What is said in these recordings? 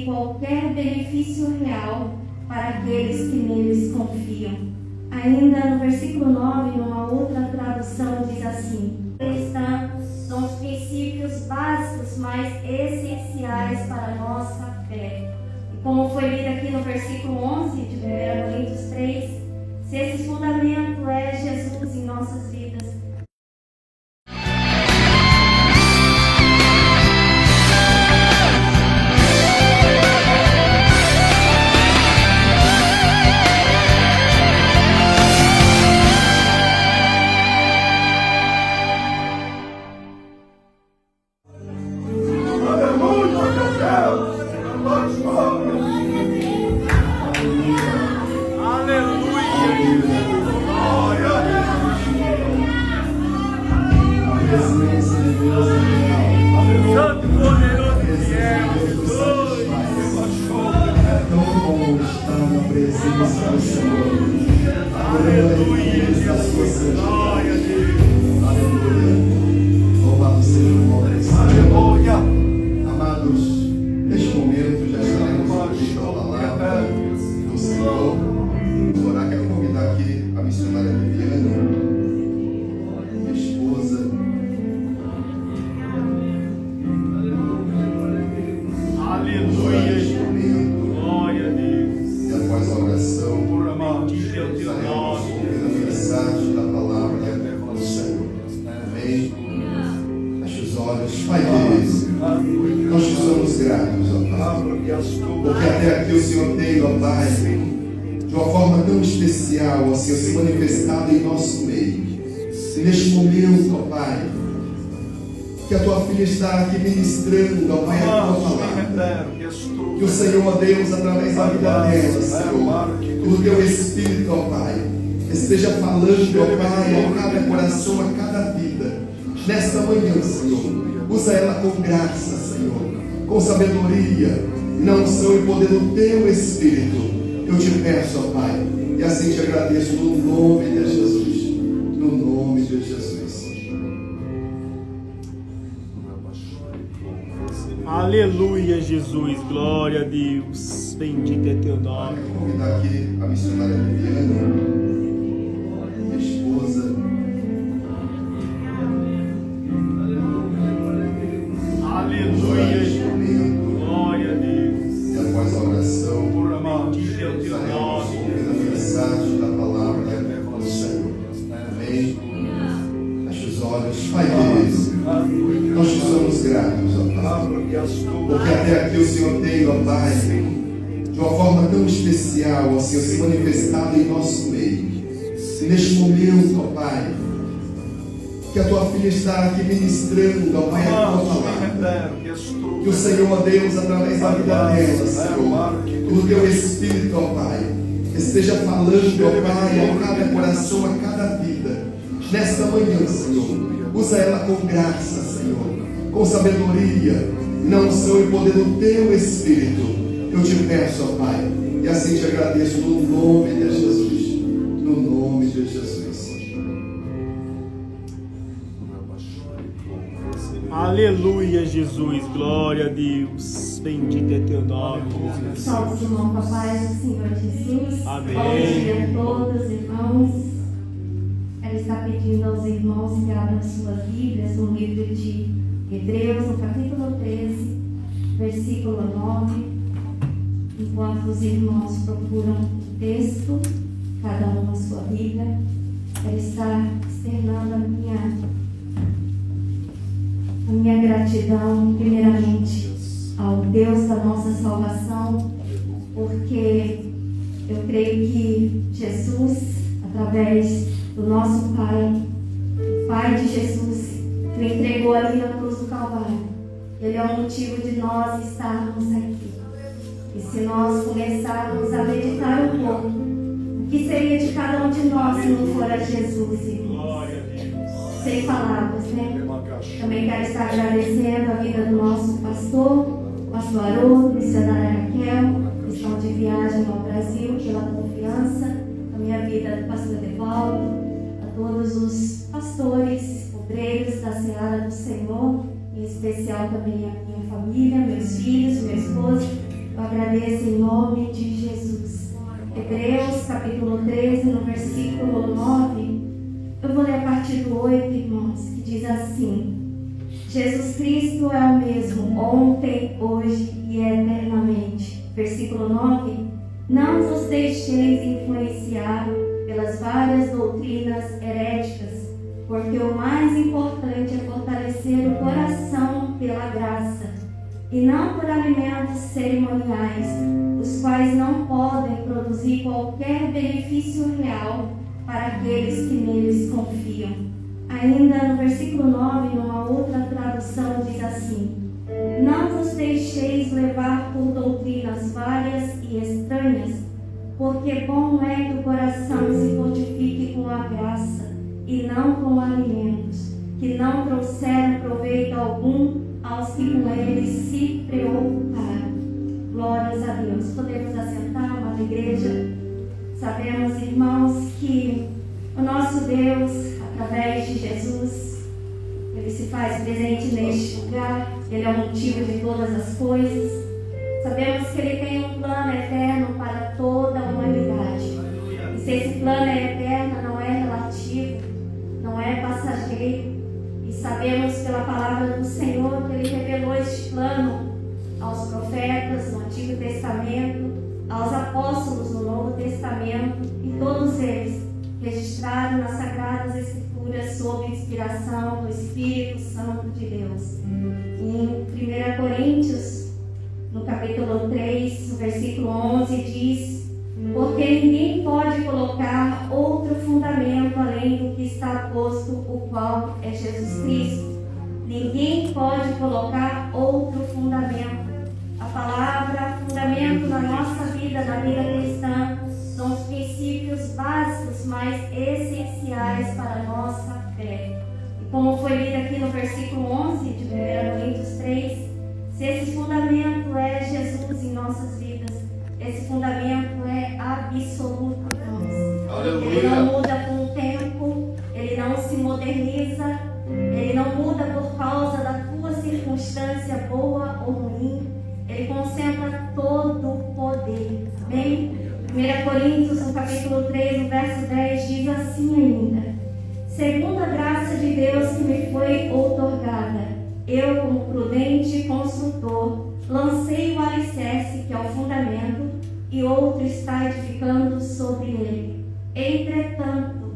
qualquer benefício real para aqueles que neles confiam. Ainda no versículo 9, numa outra tradução, diz assim: são os princípios básicos mais essenciais para a nossa fé. E como foi lido aqui no versículo 11 de 1 Coríntios 3, se esse fundamento é Jesus em nossas vidas, especial, ó Senhor, se manifestado em nosso meio. E neste momento, ó Pai, que a tua filha está aqui ministrando, ó Pai, a tua palavra. Que o Senhor, ó Deus, através da vida dela, Senhor, do teu Espírito, ó Pai, esteja falando, ó Pai, a cada coração, a cada vida. Nesta manhã, Senhor, usa ela com graça, Senhor, com sabedoria, na unção e poder do teu Espírito. Eu te peço, ó Pai, e assim te agradeço no nome de Jesus. No nome de Jesus. Aleluia, Jesus. Glória a Deus. Bendito é teu nome. Vou convidar aqui a missionária Viviana, minha esposa. Aleluia. Glória a Deus. E após a oração, bendito é o teu nome. Da palavra do Senhor. Amém. Feche os olhos. Pai querido, nós te somos gratos, ó Pai, porque até aqui o Senhor tem, ó Pai, de uma forma tão especial, ó Senhor, se manifestado em nosso meio. E neste momento, ó Pai, que a tua filha está aqui ministrando, ó Pai, a tua palavra. Que o Senhor, ó Deus, através da vida dela, Senhor, do teu Espírito, ó Pai, esteja falando, ó Pai, a cada coração, a cada vida. Nesta manhã, Senhor, usa ela com graça, Senhor, com sabedoria, na unção e poder do teu Espírito. Eu te peço, ó Pai, e assim te agradeço no nome de Jesus. No nome de Jesus. Aleluia, Jesus. Glória a Deus. Bendito é teu nome, Jesus. Salve o nome, papai do Senhor Jesus. Amém. Bom dia a todos, irmãos. Ela está pedindo aos irmãos que abram suas Bíblias no livro de Hebreus, no capítulo 13, versículo 9. Enquanto os irmãos procuram o texto, cada um na sua Bíblia, ela está externando a minha gratidão, primeiramente, ao Deus da nossa salvação, porque eu creio que Jesus, através do nosso Pai, o Pai de Jesus, que o entregou ali na cruz do Calvário, Ele é o motivo de nós estarmos aqui. E se nós começarmos a meditar um pouco, o que seria de cada um de nós se não for a Jesus, irmãos? Sem palavras, né? Também quero estar agradecendo a vida do nosso pastor Haroldo, missionária Raquel, que estão de viagem ao Brasil, pela confiança, a minha vida do pastor Evaldo, a todos os pastores, obreiros da Seara do Senhor, em especial também a minha família, meus filhos, meu esposo. Eu agradeço em nome de Jesus. Hebreus capítulo 13, no versículo 9, eu vou ler a partir do 8, irmãos, que diz assim: Jesus Cristo é o mesmo ontem, hoje e eternamente. Versículo 9: não vos deixeis influenciar pelas várias doutrinas heréticas, porque o mais importante é fortalecer o coração pela graça, e não por alimentos cerimoniais, os quais não podem produzir qualquer benefício real para aqueles que neles confiam. Ainda no versículo 9, numa outra tradução, diz assim: não vos deixeis levar por doutrinas várias e estranhas, porque bom é que o coração se fortifique com a graça, e não com alimentos, que não trouxeram proveito algum aos que com eles se preocuparam. Glórias a Deus. Podemos assentar, amada igreja? Sabemos, irmãos, que o nosso Deus, através de Jesus, Ele se faz presente neste lugar. Ele é o motivo de todas as coisas. Sabemos que Ele tem um plano eterno para toda a humanidade. E se esse plano é eterno, não é relativo, não é passageiro. E sabemos pela palavra do Senhor que Ele revelou este plano aos profetas no Antigo Testamento, aos apóstolos no Novo Testamento, e todos eles registraram nas Sagradas Escrituras sob inspiração do Espírito Santo de Deus. Em 1 Coríntios, no capítulo 3, no versículo 11, diz: porque ninguém pode colocar outro fundamento além do que está posto, o qual é Jesus Cristo. Ninguém pode colocar outro fundamento. A palavra fundamento na nossa vida, na vida cristã, são os princípios básicos mais essenciais para a nossa fé. E como foi lido aqui no versículo 11 de 1 Coríntios 3, se esse fundamento é Jesus em nossas vidas, esse fundamento é absoluto, irmãos. Aleluia. Ele não muda com o tempo, ele não se moderniza, ele não muda por causa da tua circunstância boa ou ruim. Ele concentra todo o poder. Amém? 1 Coríntios, no capítulo 3, no verso 10, diz assim ainda: segundo a graça de Deus que me foi outorgada, eu, como prudente construtor, lancei o alicerce, que é o fundamento, e outro está edificando sobre ele. Entretanto,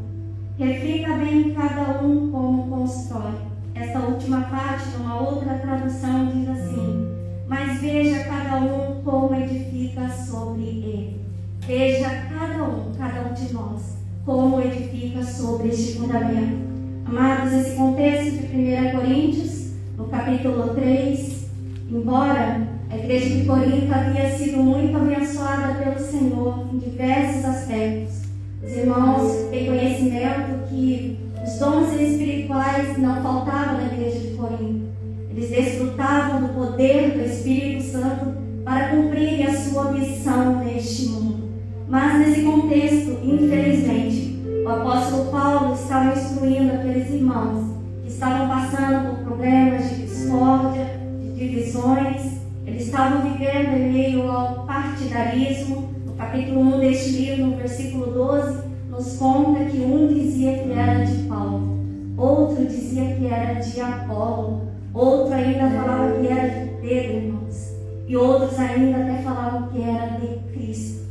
reflita bem cada um como constrói. Esta última parte, numa outra tradução, diz assim: mas veja cada um como edifica sobre ele. Veja cada um de nós, como edifica sobre este fundamento. Amados, esse contexto de 1 Coríntios, no capítulo 3, embora a igreja de Corinto havia sido muito abençoada pelo Senhor em diversos aspectos, os irmãos têm conhecimento que os dons espirituais não faltavam na igreja de Corinto. Eles desfrutavam do poder do Espírito Santo para cumprirem a sua missão neste mundo. Mas nesse contexto, infelizmente, o apóstolo Paulo estava instruindo aqueles irmãos que estavam passando por problemas de discórdia, de divisões. Eles estavam vivendo em meio ao partidarismo. No capítulo 1 deste livro, no versículo 12, nos conta que um dizia que era de Paulo, outro dizia que era de Apolo, outro ainda falava que era de Pedro, irmãos, e outros ainda até falavam que era de Cristo.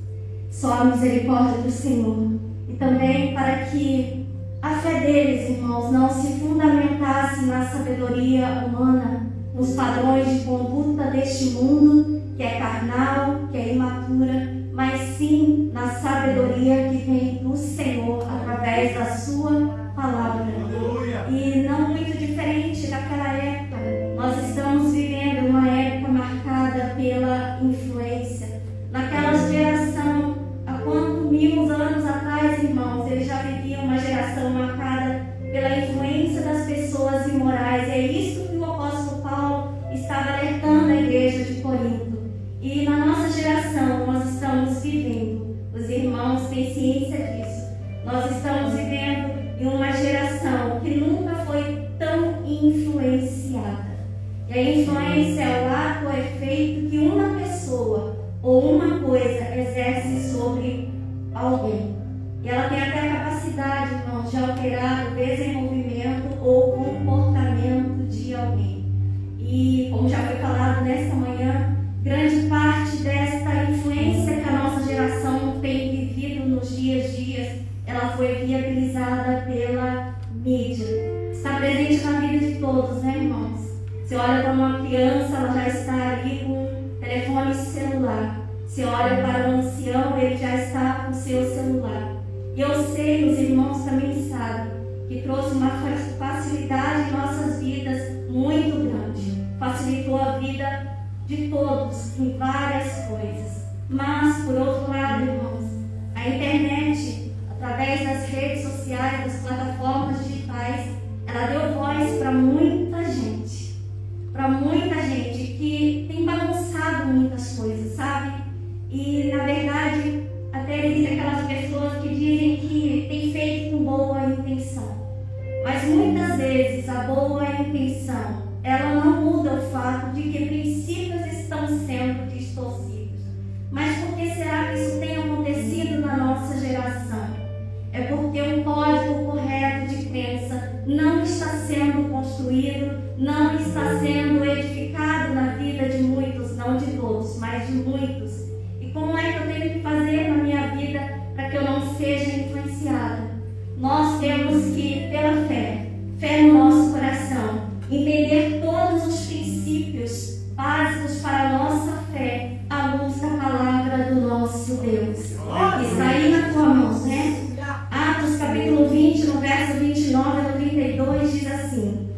Só a misericórdia do Senhor. E também para que a fé deles, irmãos, não se fundamentasse na sabedoria humana, nos padrões de conduta deste mundo, que é carnal, que é imatura, mas sim na sabedoria que vem do Senhor através da sua palavra. E não muito diferente daquela época, nós estamos vivendo uma época marcada pela influência. Naquela geração, há quantos mil anos atrás, irmãos, eles já viviam uma geração marcada pela influência das pessoas imorais. É isso que o apóstolo Paulo estava alertando a igreja de Corinto. E na nossa geração, nós estamos vivendo, os irmãos têm ciência disso, nós estamos vivendo em uma geração que nunca foi tão influenciada. E a influência é o ato, o efeito que uma pessoa sobre alguém. E ela tem até a capacidade, irmãos, de alterar o desenvolvimento ou comportamento de alguém. E, como já foi falado nesta manhã, grande parte desta influência que a nossa geração tem vivido nos dias a dias, ela foi viabilizada pela mídia. Está presente na vida de todos, né, irmãos? Você olha para uma criança, ela já está ali com telefone celular. Você olha para um ancião, ele já está com o seu celular. E eu sei, os irmãos também sabem, que trouxe uma facilidade em nossas vidas muito grande. Facilitou a vida de todos em várias coisas. Mas, por outro lado, irmãos, a internet, através das redes sociais, das plataformas digitais, ela deu voz para muita gente. Para muita gente que tem bagunçado muitas coisas, sabe? E, na verdade, até existem aquelas pessoas que dizem que tem feito com boa intenção. Mas muitas vezes a boa intenção, ela não muda o fato de que princípios estão sendo distorcidos. Mas por que será que isso tem acontecido na nossa geração? É porque um código correto de crença não está sendo construído, não está sendo edificado na vida de muitos, não de todos, mas de muitos. E como é que eu tenho que fazer na minha vida para que eu não seja influenciada? Nós temos que, pela fé no nosso coração, entender todos os princípios básicos para a nossa fé à luz da palavra do nosso Deus. Está aí na tua mão, né? Atos capítulo 20, no verso 29 ao 32, diz assim: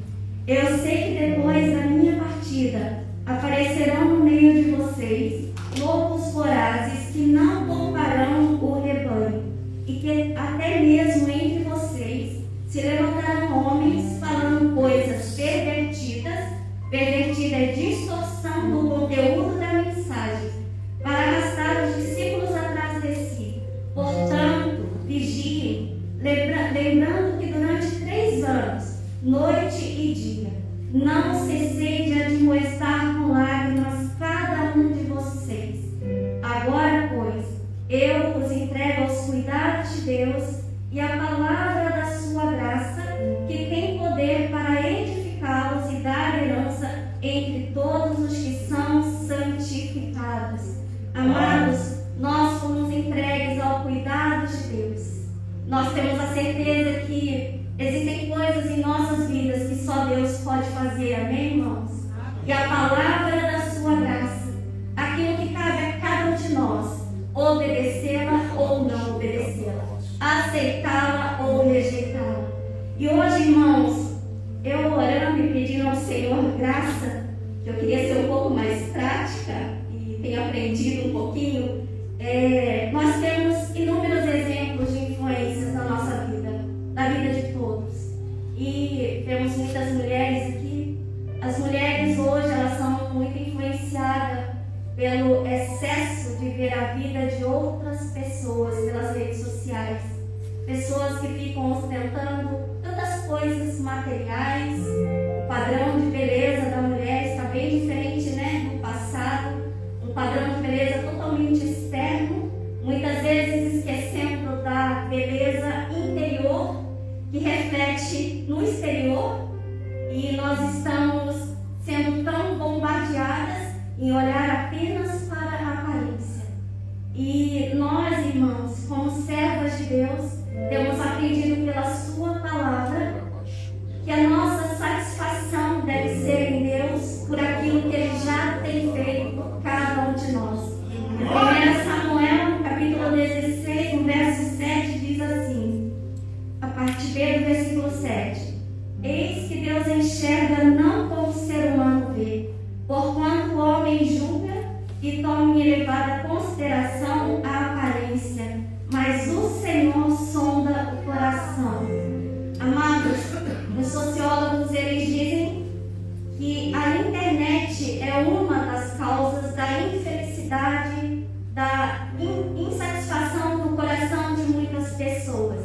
Eu sei que depois da minha partida aparecerão no meio de vocês lobos vorazes que não pouparão o rebanho, e que até mesmo entre vocês se levantarão homens falando coisas pervertidas. Pervertida é distorção do conteúdo da mensagem, para arrastar os discípulos atrás de si. Portanto, vigiem, lembrando que durante 3 anos, noite e dia, não cessei de admoestar com lágrimas cada um de vocês. Agora, pois, eu os entrego aos cuidados de Deus e à palavra da sua graça, que tem poder para edificá-los e dar herança entre todos os que são santificados. Amados, nós fomos entregues ao cuidado de Deus. Nós temos a certeza que existem coisas em nossas vidas que só Deus pode fazer, amém, irmãos? E a palavra da sua graça, aquilo que cabe a cada um de nós, obedecê-la ou não obedecê-la, aceitá-la ou rejeitá-la. E hoje, irmãos, eu orando e pedindo ao Senhor graça, que eu queria ser um pouco mais prática e tenho aprendido um pouquinho, nós temos inúmeros exemplos de influências na nossa vida, na vida de todos. E temos muitas mulheres aqui. As mulheres hoje, elas são muito influenciadas pelo excesso de ver a vida de outras pessoas pelas redes sociais. Pessoas que ficam ostentando tantas coisas materiais. O padrão de beleza da mulher está bem diferente, né, do passado. Um padrão de beleza totalmente externo, muitas vezes esquecendo da beleza interior que reflete no exterior. E nós estamos sendo tão bombardeadas em olhar apenas para a aparência. E nós, irmãos, como servas de Deus, temos aprendido pela sua palavra que a nossa satisfação deve ser em Deus por aquilo que Ele já tem feito por cada um de nós. Em 1 Samuel, capítulo 16, no verso 7, diz assim, a partir do versículo 7: Eis que Deus enxerga não como o ser humano vê, porquanto o homem julga e toma em elevada consideração a aparência, mas o Senhor sonda o coração. Amados, os sociólogos, eles dizem que a internet é uma das causas da infelicidade, da insatisfação no coração de muitas pessoas.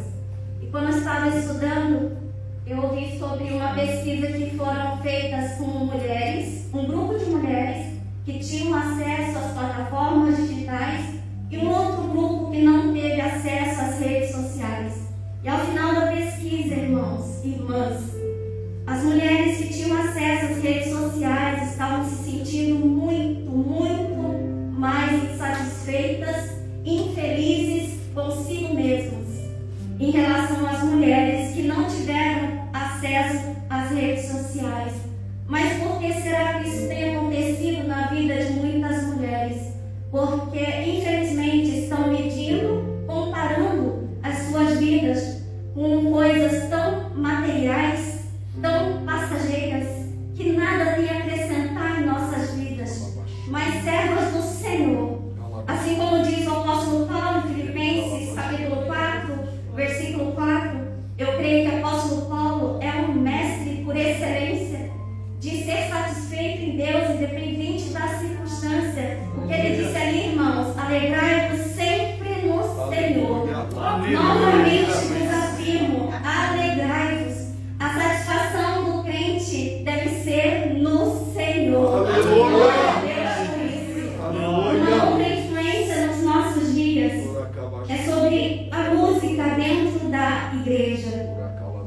E quando eu estava estudando, eu ouvi sobre uma pesquisa que foram feitas com mulheres, um grupo de mulheres que tinham acesso às plataformas digitais e um outro grupo que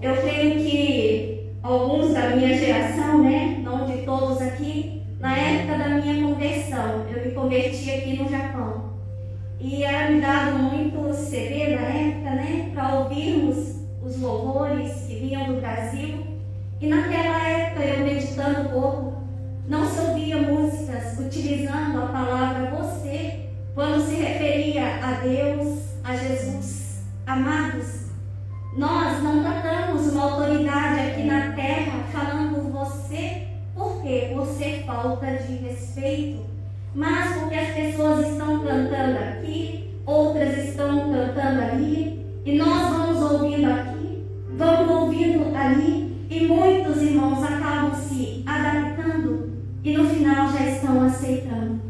eu creio que alguns da minha geração, né, não de todos aqui, na época da minha conversão, eu me converti aqui no Japão. E era me dado muito CD na época, né, para ouvirmos os louvores que vinham do Brasil. E naquela época, eu meditando um pouco, não se ouvia músicas utilizando a palavra você, quando se referia a Deus, a Jesus. Amados, nós não tratamos uma autoridade aqui na terra falando você, por quê? Por ser falta de respeito, mas porque as pessoas estão cantando aqui, outras estão cantando ali, e nós vamos ouvindo aqui, vamos ouvindo ali, e muitos irmãos acabam se adaptando e no final já estão aceitando.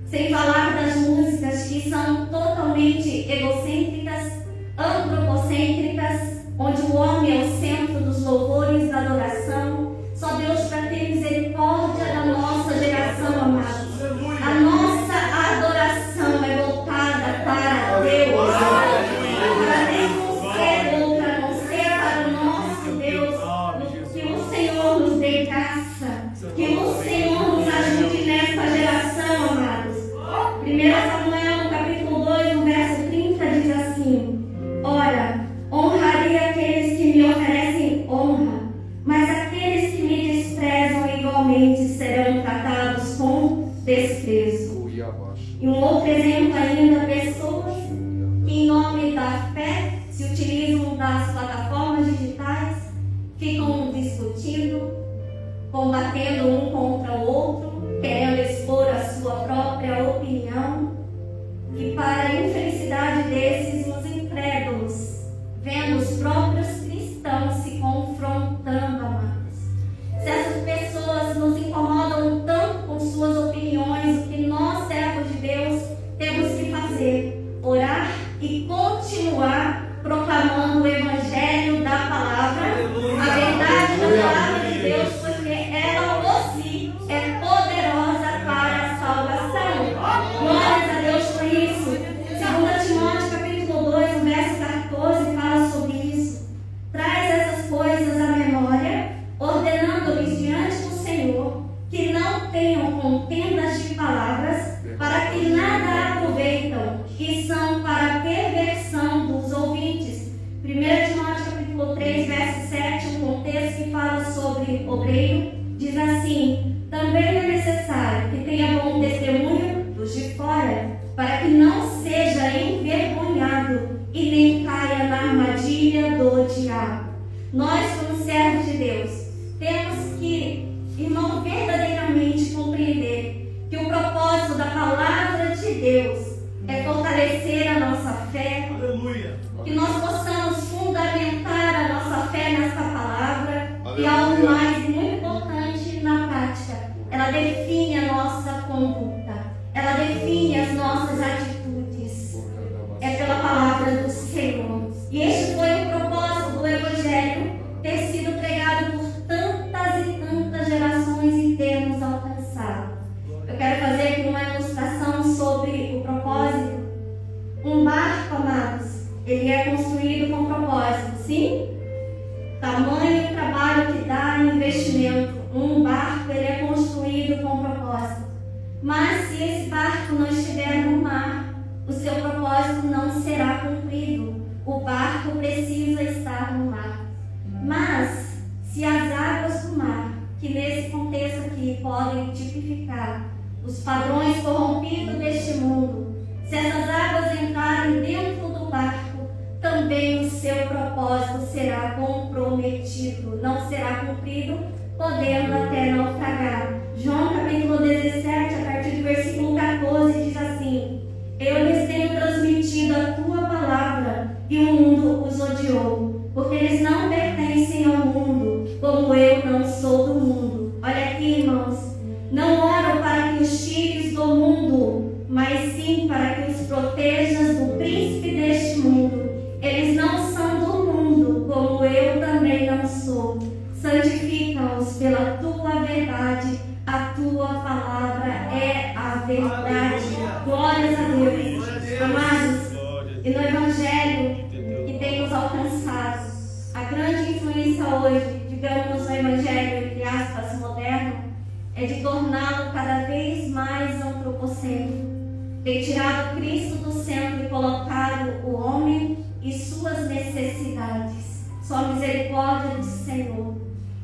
Sem falar das músicas que são totalmente egocêntricas, antropocêntricas, onde o homem é o centro dos louvores da adoração. Só Deus para ter misericórdia da nossa geração, amados. A nossa adoração é voltada para Deus, para denunciar outra, não ser para o nosso Deus. Que o Senhor nos dê graça, que o Senhor nos ajude nessa geração, amados. 1 Samuel, no capítulo 2, no verso 30, diz assim: ora, honrarei aqueles que me oferecem honra, mas aqueles que me desprezam igualmente serão tratados com desprezo. E um outro exemplo ainda, pessoas que em nome da fé se utilizam das plataformas digitais, ficam discutindo, combatendo um contra o outro, querendo expor a sua própria opinião. E para a infelicidade desses, os incrédulos, vendo os próprios cristãos se confrontando, amados. Se essas pessoas nos incomodam tanto com suas opiniões, o que nós, servos de Deus, temos que fazer? Orar e continuar proclamando o Evangelho da Palavra, a verdade da Palavra de Deus, porque ela por si é poderosa para a salvação. Glórias a Deus por isso. 2 Timóteo capítulo 2, verso 14, fala sobre isso. Traz essas coisas à memória, ordenando-lhes diante do Senhor que não tenham contendas de palavras, para que nada aproveitam, e são para a perversão dos ouvintes. 1 Timóteo capítulo 3, verso 7, um contexto que fala sobre obreiro, diz assim: também é necessário que tenha bom testemunho dos de fora, para que não seja envergonhado e nem caia na armadilha do diabo. Nós, como servos de Deus, temos que, irmão, verdadeiramente compreender que o propósito da palavra de Deus é fortalecer a nossa fé. Aleluia. Que nós possamos fundamentar a nossa fé nessa palavra. Aleluia. E algo mais e muito importante na prática, ela define a nossa conduta, ela define as nossas atitudes. É pela palavra do Senhor. E este foi o propósito do Evangelho ter sido pregado por tantas e tantas gerações e ter nos alcançado. Eu quero fazer aqui uma ilustração sobre o propósito. Um barco, amados, ele é construído com propósito, sim? Tamanho, trabalho que dá, investimento. Um barco, ele é construído com propósito. Mas se esse barco não estiver no mar, o seu propósito não será cumprido. O barco precisa estar no mar. Mas se as águas do mar, que nesse contexto aqui podem tipificar os padrões corrompidos deste mundo, se essas águas entrarem dentro do barco, também o seu propósito será comprometido, não será cumprido, podendo até naufragar. João capítulo 17, a partir do versículo 14, diz assim: eu lhes tenho transmitido a tua palavra e o mundo os odiou, porque eles não pertencem ao mundo, como eu não sou do mundo. Olha aqui, irmãos, não oro para que os tires do mundo, mas sim para que os protejas do príncipe deste mundo. Eles não são do mundo, como eu também não sou. Santifica-os pela tua verdade, a tua palavra é a verdade. Glórias a Deus. Amados, e no Evangelho que tem nos alcançado, a grande influência busca hoje, digamos, o evangelho, entre aspas, moderno, é de torná-lo cada vez mais antropocêntrico. Tem tirado Cristo do centro e colocado o homem e suas necessidades. Só a misericórdia do Senhor.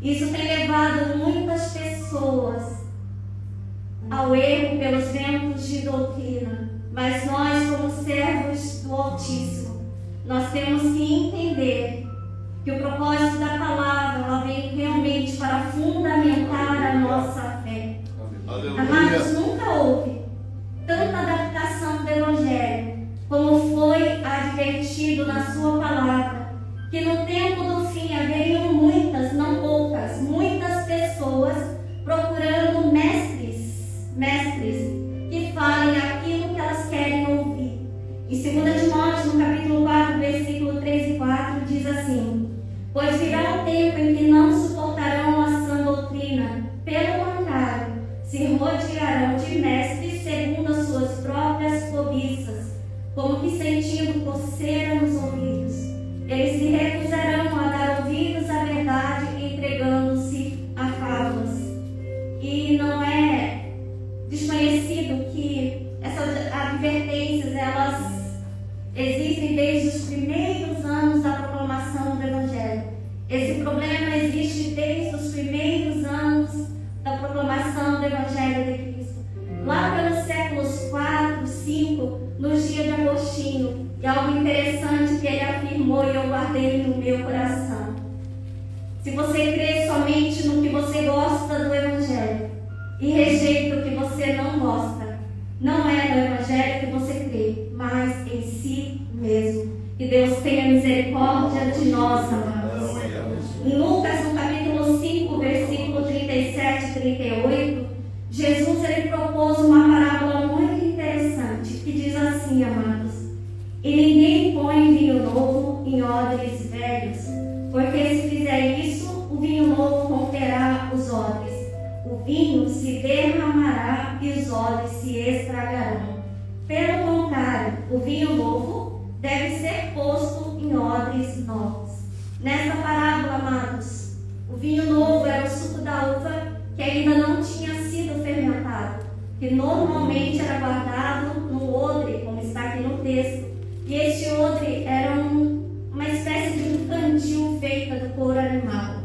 Isso tem levado muitas pessoas ao erro pelos ventos de doutrina. Mas nós, como servos do Altíssimo, nós temos que entender que o propósito da palavra ela vem realmente para fundamentar a nossa fé. Amados, nunca houve tanta adaptação do Evangelho como foi advertido na sua palavra, que no tempo do fim haveriam muitas, não poucas, muitas pessoas procurando mestres que falem aquilo que elas querem ouvir. Em 2 Timóteo, no capítulo 4, versículo 3 e 4, diz assim: pois virá o tempo em que não suportarão a sã doutrina, pelo contrário, se rodearão de mestres segundo as suas próprias cobiças, como que sentindo coceira nos ouvidos. Eles se recusarão a dar ouvidos à verdade, entregando-se a fábulas. E não é desconhecido que essas advertências, elas existem desde os primeiros anos da proclamação do Evangelho. Esse problema existe desde os primeiros anos da proclamação do Evangelho de Cristo. Lá pelos séculos 4, 5, nos dias de Agostinho, e algo interessante que ele afirmou e eu guardei no meu coração. Se você crê somente no que você gosta do Evangelho e rejeita o que você não gosta, não é no Evangelho que você crê, mas em si mesmo. Que Deus tenha misericórdia de nós, amados. Em Lucas, no capítulo 5, versículo 37 e 38, Jesus ele propôs uma parábola muito interessante, que diz assim, amados: e ninguém põe vinho novo em odres velhos, porque se fizer isso, o vinho novo romperá os odres, o vinho se derramará e os odres se estragarão. Pelo contrário, o vinho novo deve ser posto em odres novos. Nessa parábola, amados, o vinho novo era o suco da uva que ainda não tinha sido fermentado, que normalmente era guardado no odre, como está aqui no texto. E este odre era uma espécie de um cantil feito do couro animal.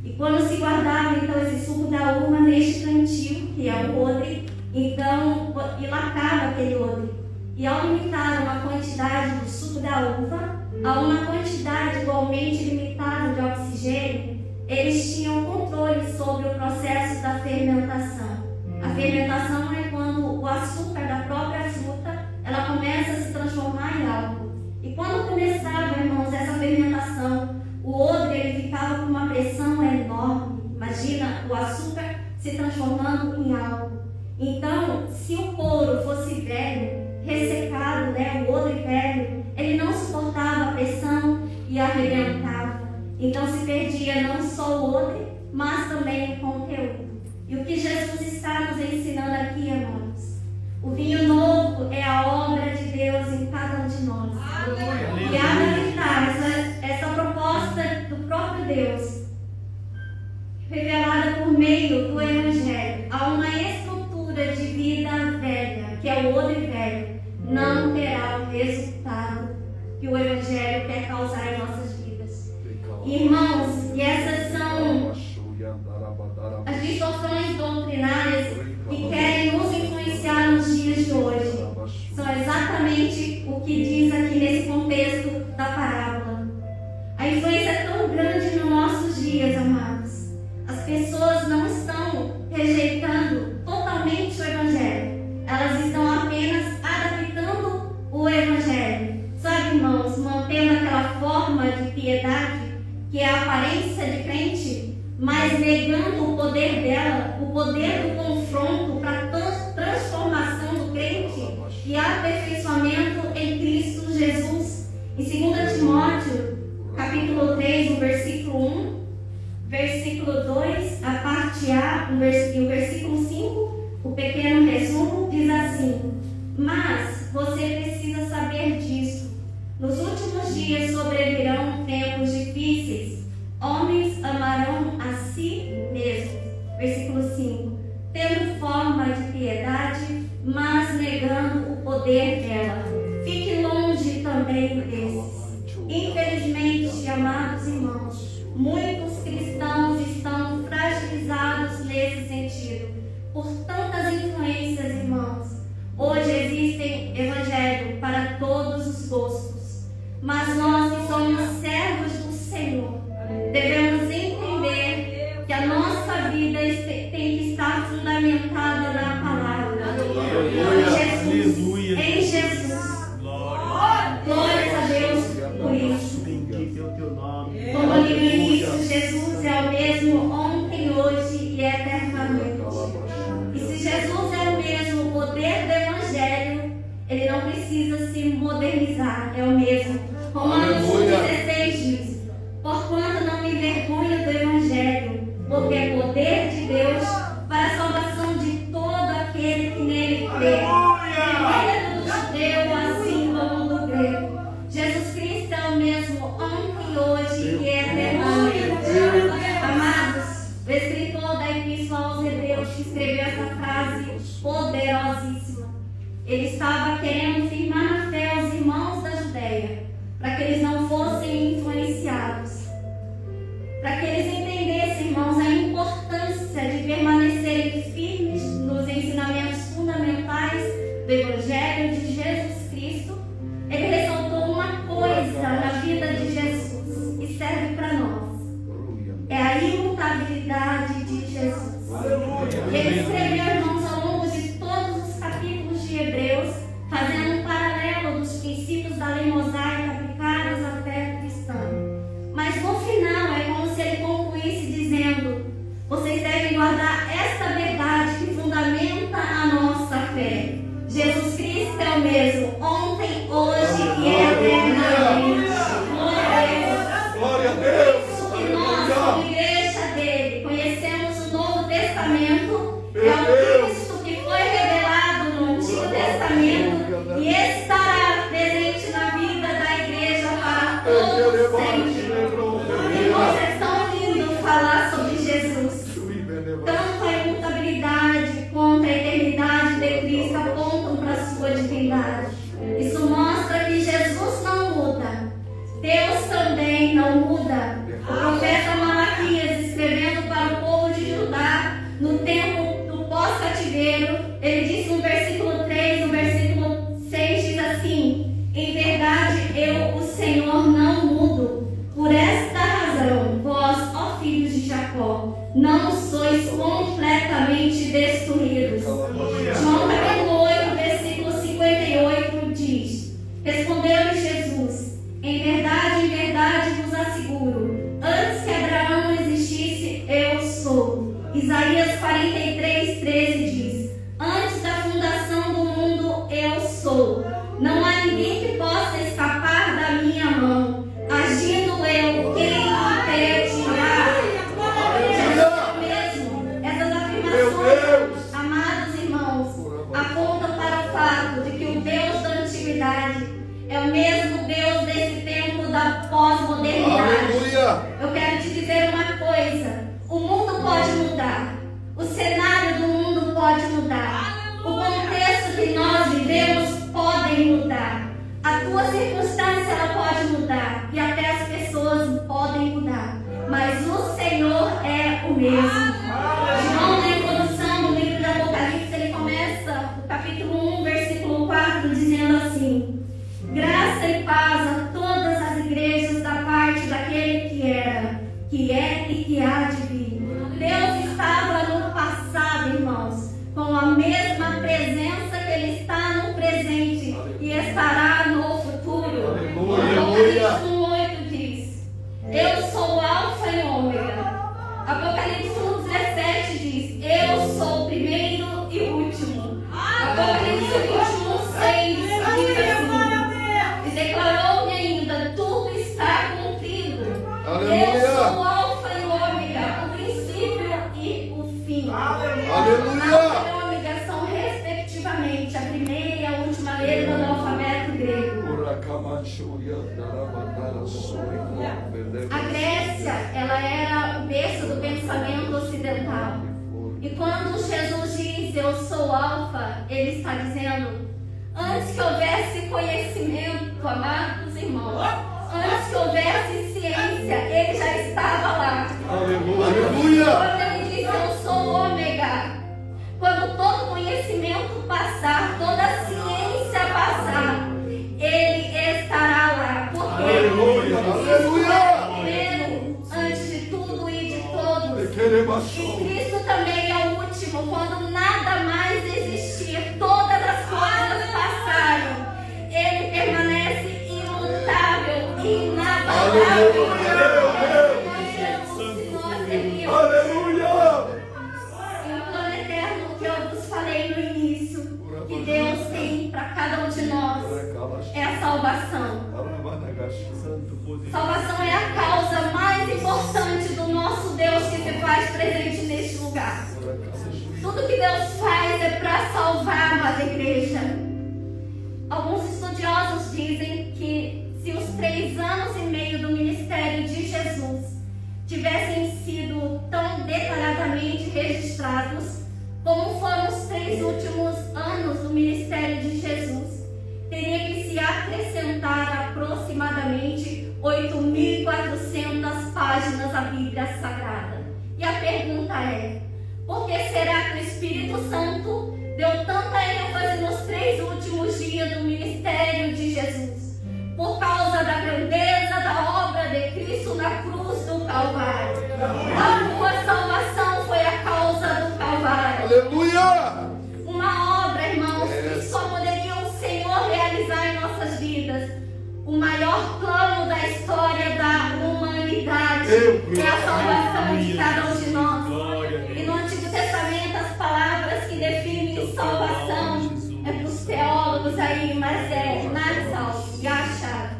E quando se guardava então esse suco da uva neste cantil, que é o odre, então dilatava aquele odre. E ao limitar uma quantidade do suco da uva a uma quantidade igualmente limitada de oxigênio, eles tinham controle sobre o processo da fermentação. A fermentação é quando o açúcar da própria fruta ela começa a se transformar em álcool. E quando começava, irmãos, essa fermentação, o odre ele ficava com uma pressão enorme. Imagina o açúcar se transformando em álcool. Então, se o couro fosse velho, ressecado, o odre velho, ele não suportava a pressão e arrebentava. Então se perdia não só o odre, mas também o conteúdo. E o que Jesus está nos ensinando aqui, amados? O vinho novo é a obra de Deus em cada um de nós. E adaptar essa proposta do próprio Deus, revelada por meio do Evangelho, a uma estrutura de vida velha, que é o odre velho, não terá o resultado que o Evangelho quer causar em nossas vidas. Irmãos, e essas são as distorções doutrinárias que querem nos influenciar nos dias de hoje. São exatamente o que diz aqui nesse contexto da parábola. A influência é tão grande nos nossos dias, amados. As pessoas não estão rejeitando totalmente o Evangelho. Elas estão apenas adaptando o Evangelho. Sabe, irmãos, mantendo aquela forma de piedade, que é a aparência de crente, mas negando o poder dela, o poder do confronto para a transformação do crente e aperfeiçoamento em Cristo Jesus. Em 2 Timóteo, capítulo 3, no versículo 1, versículo 2, a parte A, e o versículo 5, o pequeno resumo, diz assim: mas você precisa saber disso. Nos últimos dias sobrevirão tempos difíceis. Homens depender dela. Fique longe também desses. Infelizmente, amados irmãos, muitos cristãos estão fragilizados nesse sentido, por tantas influências, irmãos. Hoje existem evangelho para todos os gostos, mas nós que somos servos do Senhor, devemos entender que a nossa vida tem que estar fundamentada na palavra. Em Jesus. Glórias a Deus por isso. Como eu li no início, Jesus é o mesmo ontem, hoje e eternamente. E se Jesus é o mesmo, o poder do Evangelho, ele não precisa se modernizar, é o mesmo. Romanos 1,16 diz: porquanto não me envergonho do Evangelho, porque é poder de Deus para a salvação de todo aquele que nele crê. Primeiro do judeu, assim como do grego. Jesus Cristo é o mesmo ontem, hoje e eternamente. Amados, o escritor da Epístola aos Hebreus que escreveu essa frase poderosíssima, ele estava querendo firmar na fé os irmãos da Judéia, para que eles não fossem influenciados, para que eles entendessem, irmãos, a importância de permanecerem firmes nos ensinamentos fundamentais do Evangelho de Jesus Cristo. Ele ressaltou uma coisa na vida de Jesus e serve para nós: é a imutabilidade de Jesus. Ele escreveu, irmãos, ao longo de todos os capítulos de Hebreus, fazendo um paralelo dos princípios da lei mosaica aplicados à fé cristã. Mas no final é como se ele concluísse dizendo: vocês devem guardar esta verdade que fundamenta a nossa fé. Jesus Cristo é o mesmo ontem, hoje e eternamente. Glória a Deus. Que nós, como igreja dele, conhecemos o Novo Testamento, é o Cristo que foi revelado no Antigo Testamento e estará presente na vida da igreja para todos sempre. Irmãos, é tão lindo falar sobre Jesus. Tanto a imutabilidade quanto a eternidade de Cristo apontam para a sua divindade. Isso mostra que Jesus não muda. Deus também não muda. O profeta Malaquias, escrevendo para o povo de Judá no tempo do pós-cativeiro, ele diz no versículo 3, no versículo 6, diz assim: em verdade eu, o Senhor, não mudo. Por esta razão, vós, ó filhos de Jacó, não sois completamente destruídos. João capítulo 8, versículo 58 diz: respondeu-lhe Jesus: em verdade vos asseguro, antes que Abraão existisse, eu sou. Isaías 43, 13 diz: antes da fundação do mundo, eu sou. Não há ninguém que possa escapar da minha mão. Agindo eu, quem impedirá? Essas afirmações, amados irmãos, apontam para o fato de que o Deus da antiguidade é o mesmo Deus desse tempo da pós-modernidade. Eu quero te dizer uma coisa: o mundo pode mudar, o cenário do mundo pode mudar, o contexto que nós vivemos pode mudar, a tua circunstância ela pode mudar e até as pessoas podem mudar, mas o Senhor é o mesmo. João, na introdução do livro de Apocalipse, ele começa o capítulo 1, versículo 4, dizendo assim: graça e paz a todas as igrejas da parte daquele que era, que é e que há de vir. Deus estava no passado, irmãos, com a mesma presença que Ele está no presente e estará no futuro. Apocalipse 1:8 diz: eu sou o Alfa e Ômega. Apocalipse 1:17 diz: eu sou o primeiro e o último. Apocalipse 21:6 diz assim: e declarou-me ainda: tudo está cumprido. Eu sou o Alfa e o Ômega, o princípio e o fim. Aleluia! Alfa e Ômega são respectivamente a primeira e a última letra do alfabeto grego. A Grécia, ela era o berço do pensamento ocidental. E quando Jesus diz: eu sou Alfa, ele está dizendo: Antes que houvesse conhecimento, amados irmãos, antes que houvesse ciência, Ele já estava lá. Aleluia. Quando Ele disse, eu sou o ômega. Quando todo conhecimento passar, toda ciência passar, Ele estará lá. Porque Aleluia. Cristo é o primeiro, antes de tudo e de todos. E Cristo também é o último, quando nada mais existir, todas as coisas passaram. Ele permanece imutável e inabalável. Aleluia. E o plano eterno que eu vos falei no início, que Deus tem para cada um de nós, é a salvação. Salvação é a causa mais importante do nosso Deus que se faz presente neste lugar. Tudo que Deus faz é para salvar, amada igreja. Alguns estudiosos dizem que se os 3 anos e meio do ministério de Jesus tivessem sido tão detalhadamente registrados como foram os 3 últimos anos do ministério de Jesus, teria que se acrescentar aproximadamente 8.400 páginas à Bíblia Sagrada. E a pergunta é: por que será que o Espírito Santo deu tanta ênfase nos 3 últimos dias do ministério de Jesus? Por causa da grandeza da obra de Cristo na cruz do Calvário. A tua salvação foi a causa do Calvário. Aleluia. Uma obra, irmãos, que só poderia o Senhor realizar em nossas vidas. O maior plano da história da humanidade é a salvação de cada um de nós. E no Antigo Testamento as palavras que definem salvação é para os teólogos aí, mas é Natsal, Yashar,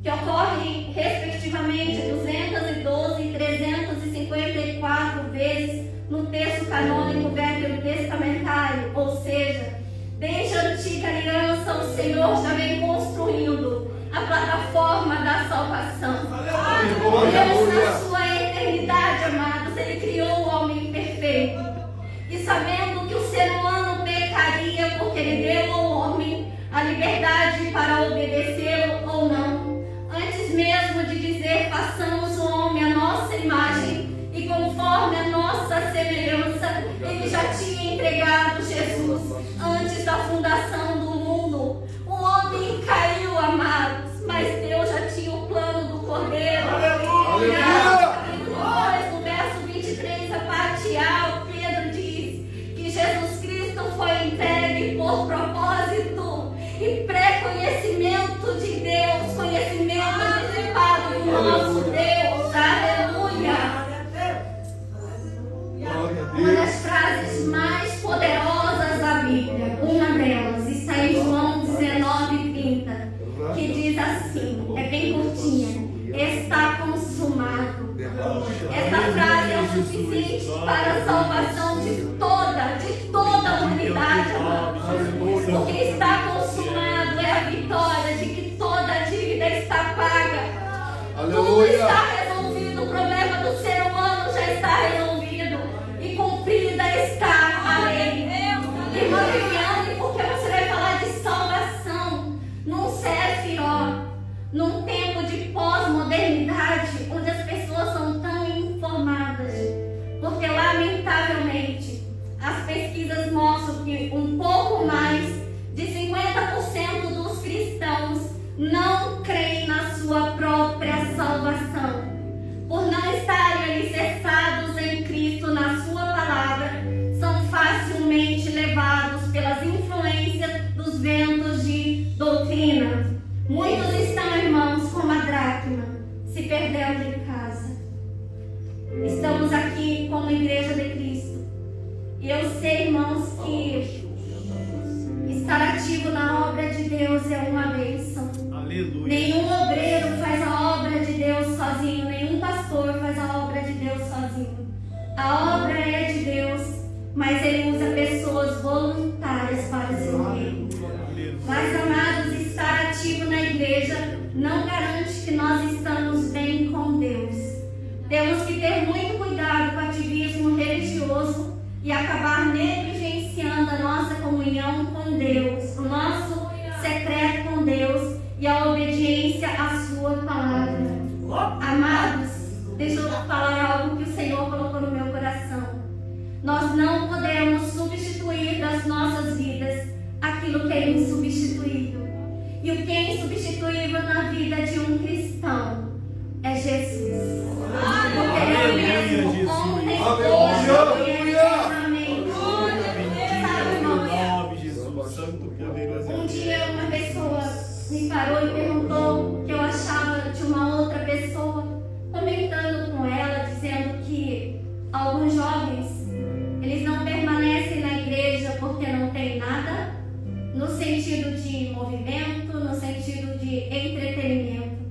que ocorre respectivamente 212 e 354 vezes no texto canônico veterotestamentário, ou seja, desde a antiga aliança o Senhor já vem construindo a plataforma da salvação. Deus, na sua eternidade, amados, Ele criou o homem perfeito. E sabendo que o ser humano pecaria porque Ele deu ao homem a liberdade para obedecê-lo ou não, antes mesmo de dizer façamos o homem à nossa imagem e conforme a nossa semelhança, Ele já tinha entregado Jesus antes da fundação do mundo. O homem caiu, amados, mas Deus já tinha o plano do Cordeiro. No verso 23, a parte A, o Pedro diz que Jesus Cristo foi entregue por propósito e pré-conhecimento de Deus, conhecimento antecipado do nosso Deus. Aleluia! Uma das frases mais poderosas da Bíblia, uma delas, está em João 19:30, que diz assim, é bem curtinha: está consumado. Essa frase é o suficiente para a salvação de toda a humanidade, amados. Porque está consumado é a vitória de que toda a dívida está paga. Tudo está resolvido, o problema do ser humano já está resolvido e cumprida está a lei. Irmã Viviane, porque você vai falar de salvação num CFO, num tempo de pós-modernidade, onde as pessoas são tão informadas? Porque, lamentavelmente, as pesquisas mostram que um pouco mais de 50% dos cristãos não creem na sua própria salvação. Por não estarem alicerçados em Cristo, na sua palavra, são facilmente levados pelas influências dos ventos de doutrina. Muitos estão, irmãos, como a dracma, se perdendo em casa. Estamos aqui como Igreja de Cristo. E eu sei, irmãos, que estar ativo na obra de Deus é uma bênção. Aleluia. Nenhum obreiro faz a obra de Deus sozinho, nenhum pastor faz a obra de Deus sozinho. A obra é de Deus, mas Ele usa pessoas voluntárias para o seu reino. Mas, amados, estar ativo na igreja não garante que nós estamos bem com Deus. Temos que ter muito cuidado com o ativismo religioso e acabar negligenciando a nossa comunhão com Deus, o nosso secreto com Deus e a obediência à sua palavra. Amados, deixa eu falar algo que o Senhor colocou no meu coração. Nós não podemos substituir das nossas vidas aquilo que é insubstituível. E o que é insubstituível na vida de um cristão é Jesus. Porque Ele é o mesmo ontem, hoje e eternamente. Sabe, irmãos? Um dia uma pessoa me parou e perguntou o que eu achava de uma outra pessoa, comentando com ela, dizendo que alguns jovens, eles não permanecem na igreja porque não tem nada, no sentido de movimento, no sentido de entretenimento.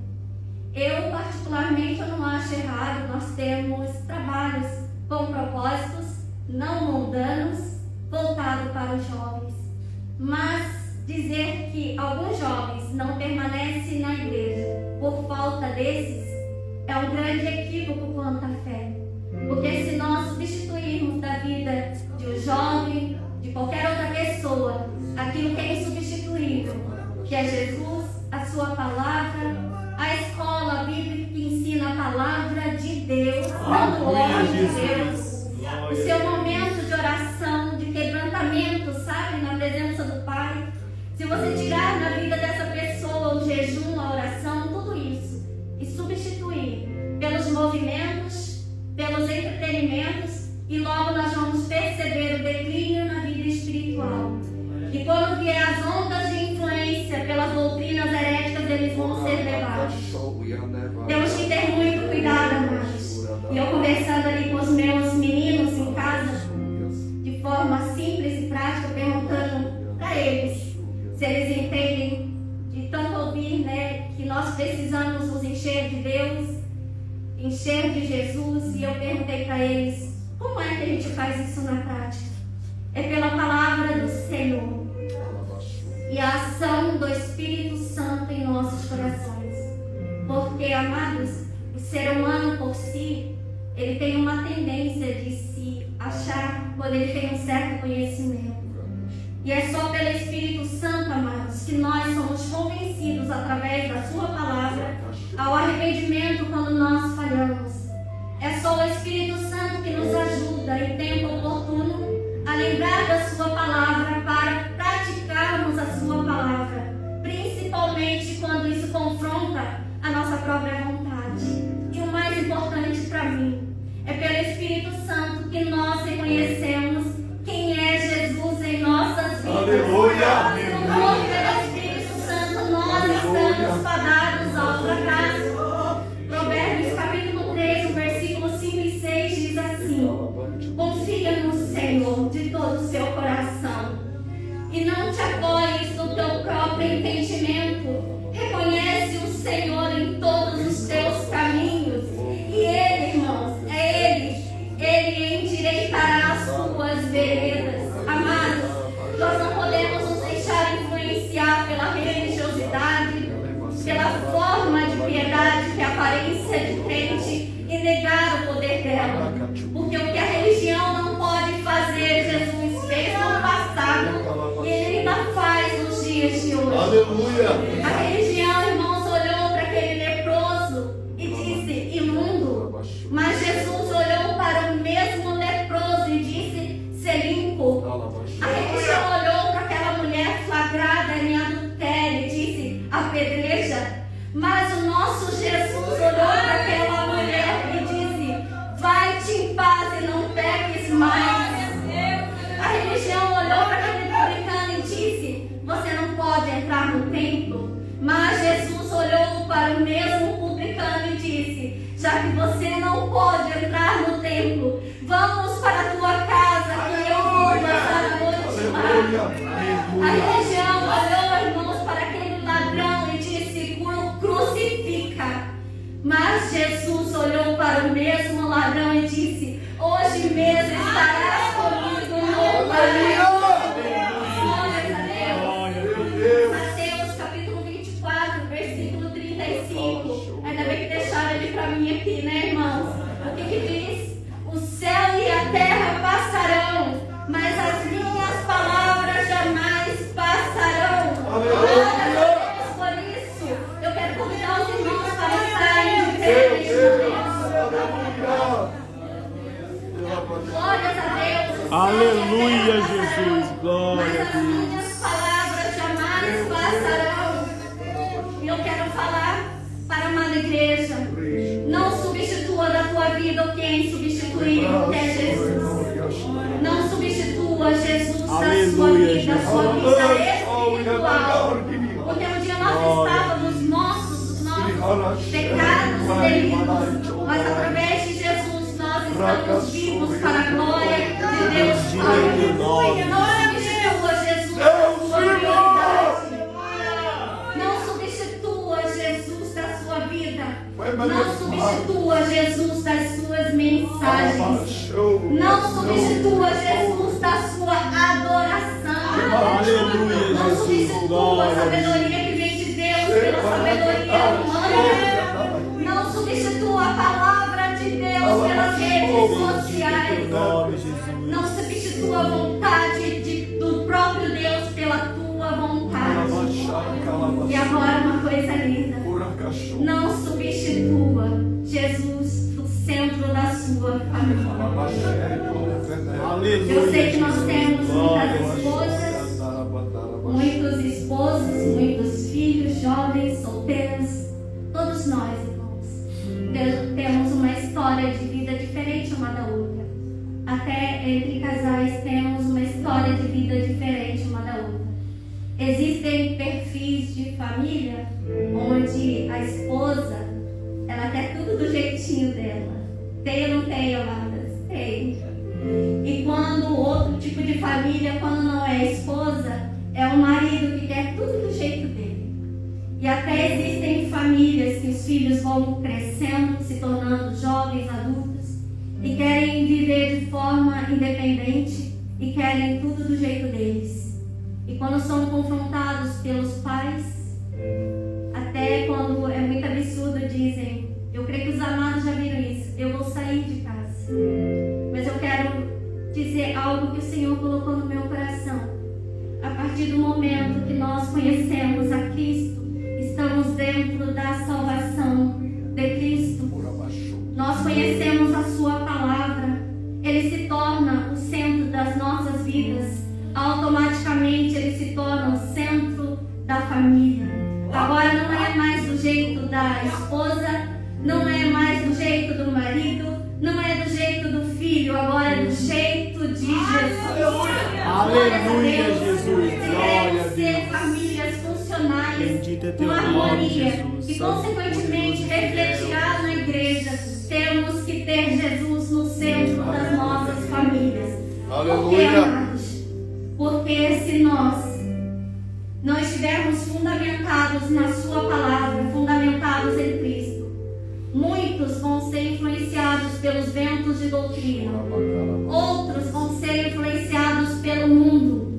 Eu, particularmente, eu não acho errado nós termos trabalhos com propósitos não mundanos voltados para os jovens. Mas dizer que alguns jovens não permanecem na igreja por falta desses é um grande equívoco quanto à fé. Porque se nós substituirmos da vida de um jovem, de qualquer outra pessoa, aquilo que é insubstituível, que é Jesus, a sua palavra, a escola bíblica que ensina a palavra de Deus, não do homem de Deus, o seu momento de oração, de quebrantamento, sabe, na presença do Pai. Se você tirar da vida dessa pessoa o jejum, a oração, tudo isso, e substituir pelos movimentos, pelos entretenimentos, e logo nós vamos perceber o declínio na vida espiritual. E quando vier as ondas de influência pelas doutrinas heréticas, eles vão ser levados. Temos que ter muito cuidado, amados. E eu conversando ali com os meus meninos em casa, de forma simples e prática, perguntando para eles se eles entendem de tanto ouvir, né, que nós precisamos nos encher de Deus, encher de Jesus. E eu perguntei para eles, como é que a gente faz isso na prática? É pela palavra do Senhor e a ação do Espírito Santo em nossos corações. Porque, amados, o ser humano por si, ele tem uma tendência de se achar quando ele tem um certo conhecimento. E é só pelo Espírito Santo, amados, que nós somos convencidos através da sua palavra ao arrependimento quando nós falhamos. É só o Espírito Santo que nos ajuda em tempo oportuno a lembrar da sua palavra para praticarmos a sua palavra, principalmente quando isso confronta a nossa própria vontade. E o mais importante para mim é pelo Espírito Santo que nós reconhecemos quem é Jesus em nossas vidas. Aleluia! Pelo Espírito Santo nós estamos fadados ao fracasso. Provérbios capítulo 3, versículo 5 e 6 diz assim: confia no Senhor de todo o seu coração e não te apoies no teu próprio entendimento. Reconhece o Senhor em todos os teus caminhos e Ele, irmãos, Ele endireitará as suas veredas. Amados, nós não podemos nos deixar influenciar pela religiosidade, pela forma de piedade que é a aparência de crente e negar o poder dela. Porque o que a religião não pode fazer, Jesus fez no passado e Ele ainda faz nos dias de hoje. Aleluia! A religião, irmãos, olhou para aquele leproso e disse, imundo. Mas Jesus olhou para o mesmo leproso e disse, ser limpo. A religião olhou para aquela mulher flagrada em adultério e disse, apedreja. Mas o nosso Jesus olhou para aquela mulher e disse, vai-te em paz e não peques mais. A religião olhou para aquele publicano e disse, você não pode entrar no templo. Mas Jesus olhou para o mesmo publicano e disse, já que você não pode entrar no templo, vamos para a tua casa que eu vou passar a noite lá. A religião olhou, irmãos, para aquele ladrão e disse, crucifica. Mas Jesus olhou para o mesmo ladrão e disse, hoje mesmo estarás comigo no paraíso. Mateus capítulo 24, versículo 35. Ainda bem que deixaram ele para mim aqui, né, irmãos? O que diz? O céu e a terra passarão, mas as minhas palavras jamais passarão. Jesus, glória mas a as Deus. minhas palavras jamais passarão. E eu quero falar para a amada igreja: não substitua da tua vida o que é insubstituível, que é Jesus. Não substitua Jesus da sua Aleluia, vida, a sua Jesus. vida espiritual. Porque um dia nós estávamos nossos pecados e delitos, mas através de Jesus nós estamos vivos para a glória de Deus. Aleluia. Não substitua Jesus da sua verdade. Não substitua Jesus da sua vida. Não substitua Jesus das suas mensagens. Não substitua Jesus da sua adoração. Aleluia, Não Jesus, substitua a glória a Deus. sabedoria que vem de Deus pela sabedoria humana. Não substitua a palavra de Deus pelas redes sociais. Não substitua a vontade do próprio Deus pela tua vontade. E agora uma coisa linda: não substitua Jesus do centro da sua família. Eu sei que nós temos muitas esposas, muitos esposos, muitos filhos, jovens, solteiros. Todos nós, irmãos, temos uma história de vida diferente uma da outra. Até entre casais temos uma história de vida diferente uma da outra. Existem perfis de família onde a esposa, ela quer tudo do jeitinho dela. Tem ou não tem, amadas? Tem. E quando o outro tipo de família, quando não é esposa, é o marido que quer tudo do jeito dele. E até existem famílias que os filhos vão crescendo, se tornando jovens, adultos, e querem viver de forma independente e querem tudo do jeito deles. E quando são confrontados pelos pais, até quando é muito absurdo, dizem: eu creio que os amados já viram isso, eu vou sair de casa. Mas eu quero dizer algo que o Senhor colocou no meu coração. A partir do momento que nós conhecemos a Cristo, estamos dentro da salvação de Cristo. Nós conhecemos a sua palavra. Ele se torna o centro das nossas vidas. Automaticamente ele se torna o centro da família. Agora não é mais do jeito da esposa, não é mais do jeito do marido, não é do jeito do filho, agora é do jeito de Jesus. Aleluia, Jesus, glória a Queremos ser Deus. famílias funcionais, Bendito é teu com nome, harmonia, Jesus. e consequentemente refletirá na igreja. Temos que ter Jesus no centro das nossas famílias. Aleluia. Porque, amados, porque se nós não estivermos fundamentados na sua palavra, fundamentados em Cristo, muitos vão ser influenciados pelos ventos de doutrina, outros vão ser influenciados pelo mundo,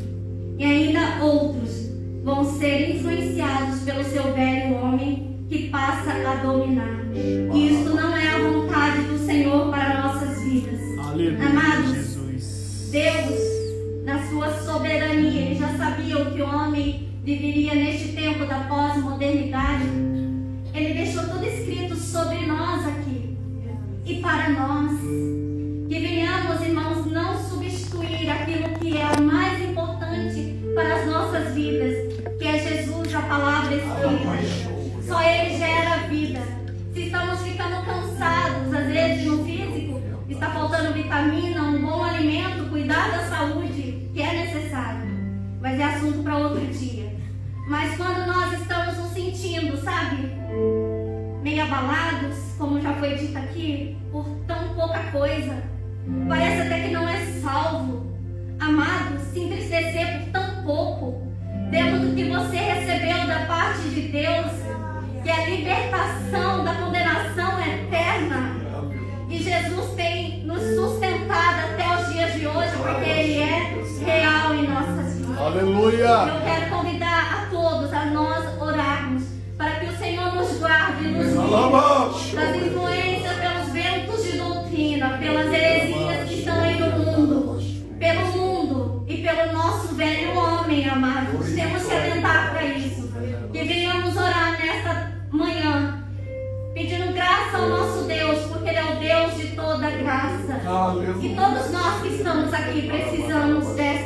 e ainda outros vão ser influenciados pelo seu velho homem que passa a dominar. E isto não é a vontade do Senhor para nossas vidas. Aleluia, Amados, Jesus. Deus, na sua soberania, Ele já sabia o que o homem viveria neste tempo da pós-modernidade. Ele deixou tudo escrito sobre nós aqui e para nós. Que venhamos, irmãos, não substituir aquilo que é o mais importante para as nossas vidas, que é Jesus, a palavra escrita. Só Ele gera vida. Se estamos ficando cansados, às vezes no físico, está faltando vitamina, um bom alimento, cuidar da saúde, que é necessário. Mas é assunto para outro dia. Mas quando nós estamos nos sentindo, sabe, meio abalados, como já foi dito aqui, por tão pouca coisa, parece até que não é salvo. Amado, se entristecer por tão pouco, dentro do que você recebeu da parte de Deus, que é a libertação da condenação eterna. E Jesus tem nos sustentado até os dias de hoje, porque Ele é real em nossas vidas. Aleluia. Eu quero convidar a todos a nós orarmos para que o Senhor nos guarde e nos livre das influências pelos ventos de doutrina, pelas heresias que estão aí no mundo, pelo mundo e pelo nosso velho homem, amados. Temos que atentar para isso. Que venhamos orar nesta manhã, pedindo graça ao nosso Deus, porque Ele é o Deus de toda graça. E todos nós que estamos aqui precisamos desta